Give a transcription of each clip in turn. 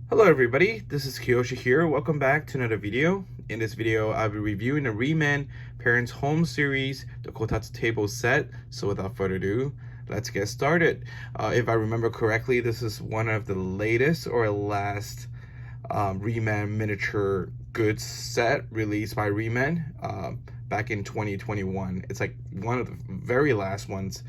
Hello everybody, this is Kiyoshi here. Welcome back to another video. In this video, I'll be reviewing the Re-Ment Parents Home Series, the Kotatsu table set. So without further ado, let's get started. If I remember correctly, this is one of the latest or last Re-Ment miniature goods set released by Re-Ment back in 2021. It's like one of the very last ones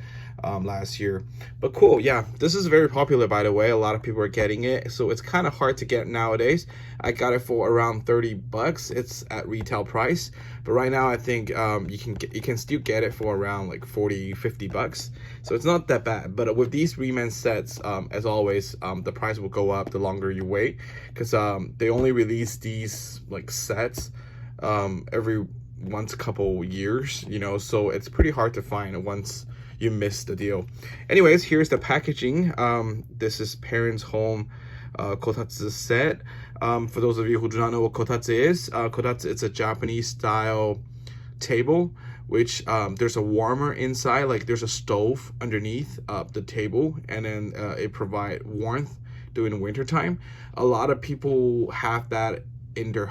last year. But cool, yeah, this is very popular, by the way. A lot of people are getting it, so it's kind of hard to get nowadays. I got it for around 30 bucks. It's at retail price, but right now I think you can still get it for around like 40-50 bucks, so it's not that bad. But with these Re-Ment sets, as always, the price will go up the longer you wait, because they only release these like sets every once a couple years, so it's pretty hard to find once you miss the deal. Anyways, here's the packaging. This is Parents Home Kotatsu set. For those of you who do not know what Kotatsu is, Kotatsu, it's a Japanese style table, which there's a warmer inside, like there's a stove underneath the table, and then it provides warmth during the winter time. A lot of people have that in their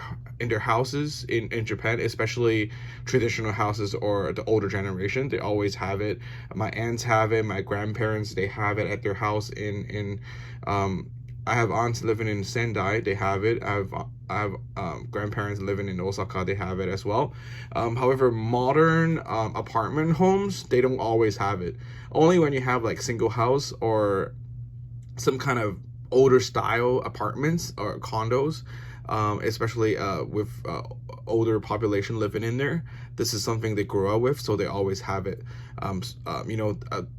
houses in Japan, especially traditional houses or the older generation. They always have it. My aunts have it, my grandparents, they have it at their house in I have aunts living in Sendai, they have it. I have grandparents living in Osaka, they have it as well. However, modern apartment homes, they don't always have it. Only when you have like single house or some kind of older style apartments or condos, especially with older population living in there. This is something they grew up with, so they always have it.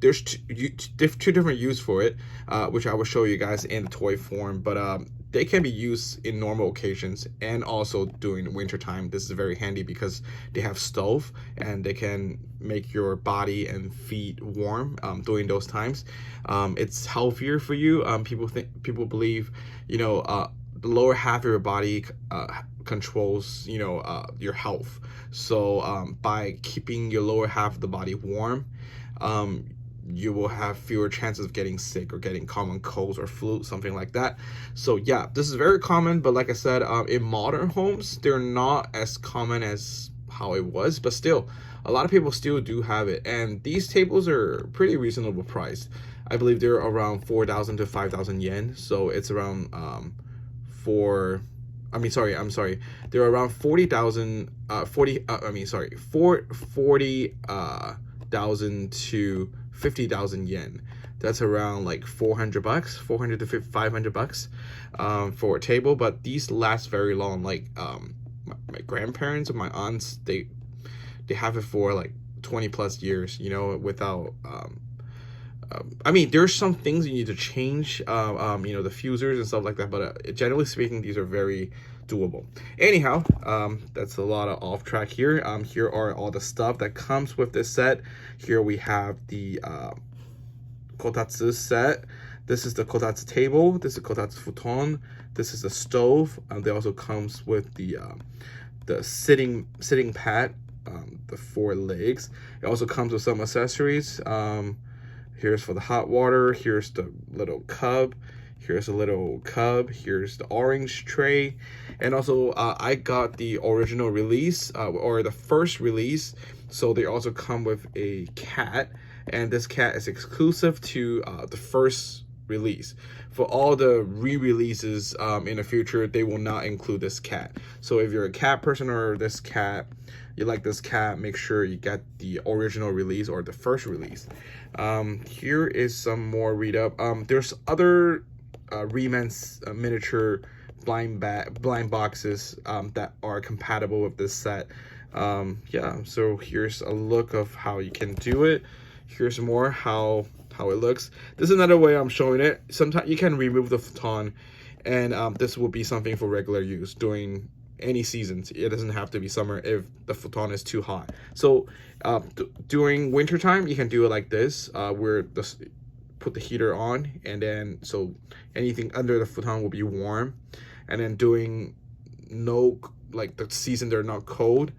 There's two different use for it, which I will show you guys in the toy form, but they can be used in normal occasions and also during winter time. This is very handy because they have stove and they can make your body and feet warm during those times. It's healthier for you. People believe, the lower half of your body controls your health. So by keeping your lower half of the body warm, you will have fewer chances of getting sick or getting common colds or flu, something like that. So yeah, this is very common, but like I said, in modern homes, they're not as common as how it was, but still a lot of people still do have it, and these tables are pretty reasonable priced. I believe they're around 4,000 to 5,000 yen, so it's around I'm sorry. They're around 40,000, 40,000 to 50,000 yen. That's around like 400 bucks, 400 to 500 bucks for a table. But these last very long. Like my grandparents and my aunts, they have it for like 20 plus years, without there's some things you need to change, the fusers and stuff like that, but generally speaking, these are very doable. Anyhow, that's a lot of off track here. Here are all the stuff that comes with this set. Here we have the Kotatsu set. This is the Kotatsu table. This is Kotatsu Futon. This is the stove. They also comes with the sitting pad, the 4 legs. It also comes with some accessories. Here's for the hot water. Here's the little cub. Here's a little cub. Here's the orange tray. And also, I got the original release, or the first release. So they also come with a cat. And this cat is exclusive to the first release. For all the re-releases in the future, they will not include this cat. So if you're a cat person or you like this cat, make sure you get the original release or the first release. Here is some more read up. There's other Re-Ment miniature blind boxes that are compatible with this set. Yeah, so here's a look of how you can do it. Here's more how it looks. This is another way I'm showing it. Sometimes you can remove the futon, and this will be something for regular use during any seasons. It doesn't have to be summer if the futon is too hot. So during winter time, you can do it like this, where put the heater on, and then so anything under the futon will be warm. And then during the season they're not cold,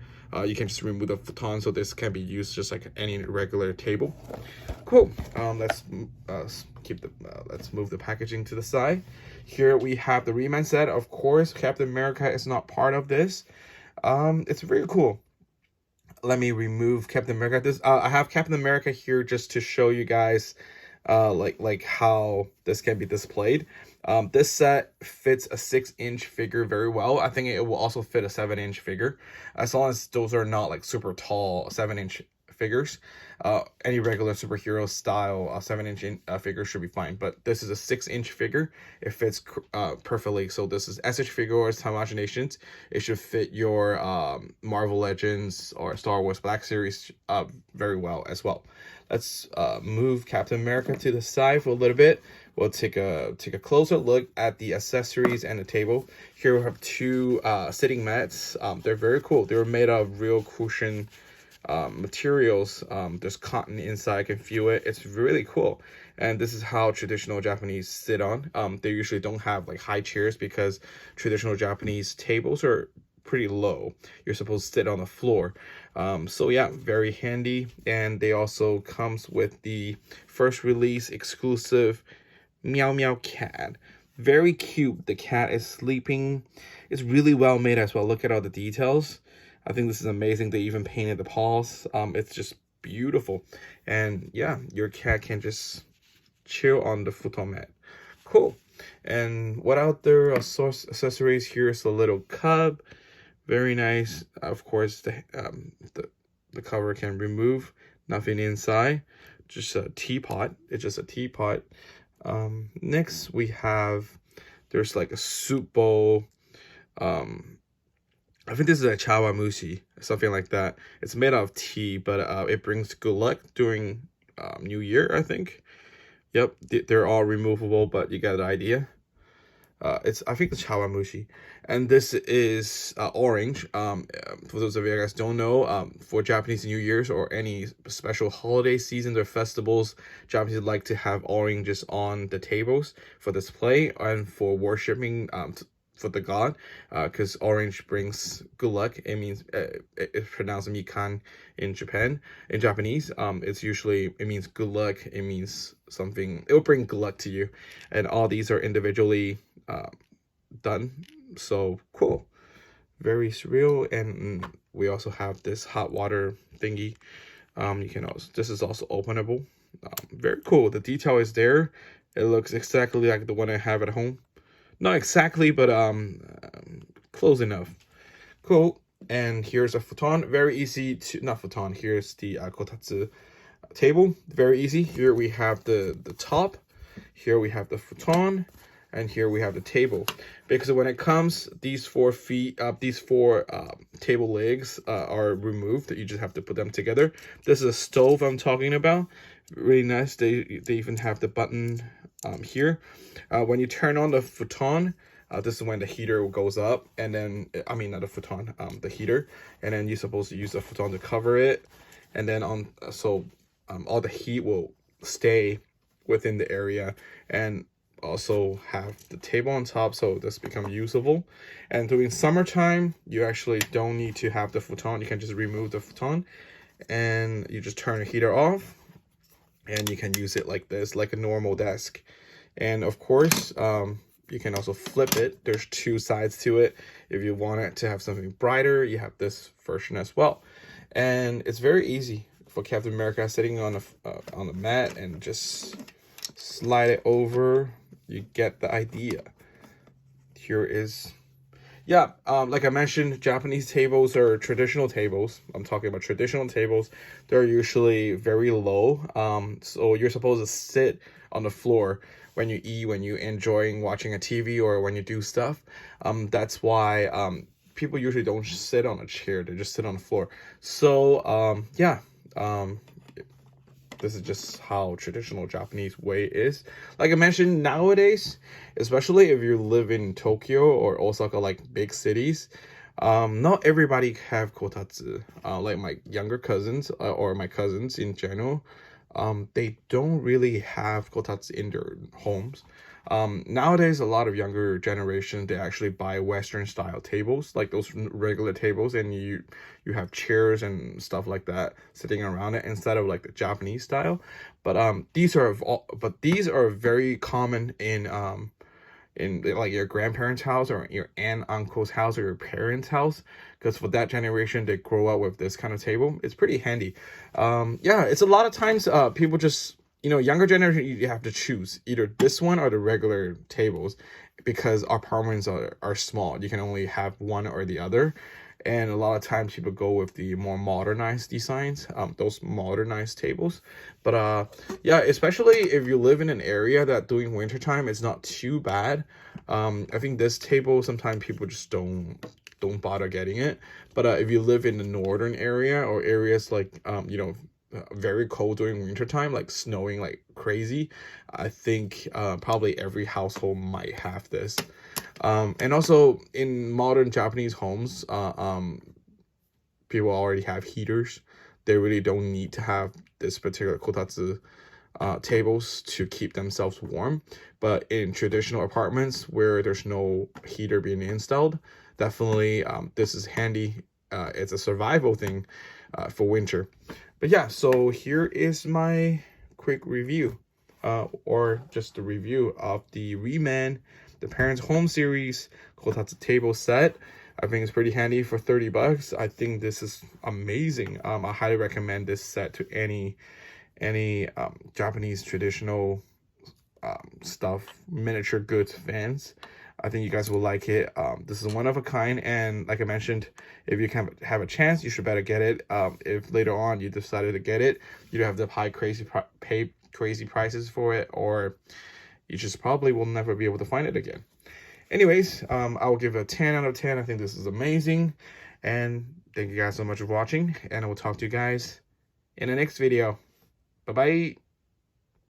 You can just remove the futon, so this can be used just like any regular table. Cool. Let's let's move the packaging to the side. Here we have the Re-Ment set. Of course, Captain America is not part of this. It's very cool. Let me remove Captain America. This I have Captain America here just to show you guys like how this can be displayed. This set fits a 6-inch figure very well. I think it will also fit a 7-inch figure, as long as those are not like super tall 7-inch figures. Any regular superhero style 7-inch figure should be fine, but this is a 6-inch figure. It fits perfectly. So this is SH Figures Imaginations. It should fit your Marvel Legends or Star Wars Black Series very well as well. Let's move Captain America to the side for a little bit. We'll take a closer look at the accessories and the table. Here we have two sitting mats. They're very cool. They were made of real cushion materials. There's cotton inside. I can feel it. It's really cool. And this is how traditional Japanese sit on. They usually don't have like high chairs because traditional Japanese tables are pretty low. You're supposed to sit on the floor. So yeah, very handy. And they also comes with the first release exclusive Meow Meow cat. Very cute. The cat is sleeping. It's really well made as well. Look at all the details. I think this is amazing. They even painted the paws. It's just beautiful. And yeah, your cat can just chill on the futon mat. Cool. And what other accessories? Here's a little cub. Very nice. Of course, the cover can remove. Nothing inside. Just a teapot. It's just a teapot. Next we have, there's like a soup bowl. I think this is a chawamushi, something like that. It's made out of tea, but it brings good luck during New Year, I think. Yep, they're all removable, but you got the idea. I think the chawamushi, and this is orange. For those of you guys don't know, for Japanese New Year's or any special holiday seasons or festivals, Japanese like to have oranges on the tables for display and for worshiping for the god, because orange brings good luck. It means it's pronounced mikan in Japan. In Japanese, it means good luck. It means something. It will bring good luck to you, and all these are individually done. So cool, very surreal. And we also have this hot water thingy. You can also, this is also openable. Very cool. The detail is there. It looks exactly like the one I have at home. Not exactly, but close enough. Cool. And here's a futon. Very easy to, not futon. Here's the Kotatsu table. Very easy. Here we have the top. Here we have the futon. And here we have the table. Because when it comes, these four table legs are removed. You just have to put them together. This is a stove I'm talking about. Really nice. They even have the button here. When you turn on the futon, this is when the heater goes up, and then not the futon, the heater, and then you're supposed to use the futon to cover it, and then all the heat will stay within the area, and also have the table on top, so this becomes usable. And during summertime, you actually don't need to have the futon. You can just remove the futon, and you just turn the heater off, and you can use it like this, like a normal desk. And of course, you can also flip it. There's two sides to it. If you want it to have something brighter, you have this version as well. And it's very easy for Captain America, sitting on the mat and just slide it over. You get the idea. Here is, yeah, like I mentioned, Japanese tables are traditional tables. I'm talking about traditional tables. They're usually very low. So you're supposed to sit on the floor when you eat, when you're enjoying watching a TV, or when you do stuff. That's why people usually don't sit on a chair. They just sit on the floor. So yeah, this is just how traditional Japanese way is. Like I mentioned, nowadays, especially if you live in Tokyo or Osaka, like big cities, not everybody have kotatsu. Like my younger cousins or my cousins in general, they don't really have kotatsu in their homes. Nowadays, a lot of younger generation, they actually buy Western style tables, like those regular tables, and you have chairs and stuff like that sitting around it instead of like the Japanese style. But these are very common in like your grandparents' house or your aunt, uncle's house or your parents' house, because for that generation they grow up with this kind of table. It's pretty handy. Yeah, it's a lot of times people just, younger generation, you have to choose either this one or the regular tables, because our apartments are small. You can only have one or the other. And a lot of times people go with the more modernized designs, those modernized tables. But yeah, especially if you live in an area that during wintertime it's not too bad. I think this table, sometimes people just don't bother getting it. But if you live in the northern area or areas like very cold during wintertime, like snowing like crazy, I think probably every household might have this. And also in modern Japanese homes, people already have heaters. They really don't need to have this particular kotatsu tables to keep themselves warm. But in traditional apartments where there's no heater being installed, definitely this is handy. It's a survival thing for winter. But yeah, so here is my quick review, or just a review of the Re-Ment, the Parents Home Series Kotatsu table set. I think it's pretty handy for 30 bucks. I think this is amazing. I highly recommend this set to any Japanese traditional stuff, miniature goods fans. I think you guys will like it. This is one of a kind, and like I mentioned, if you can have a chance, you should better get it. If later on you decided to get it, you don't have to pay crazy prices for it, or you just probably will never be able to find it again. Anyways, I will give it a 10 out of 10. I think this is amazing, and thank you guys so much for watching, and I will talk to you guys in the next video. Bye bye.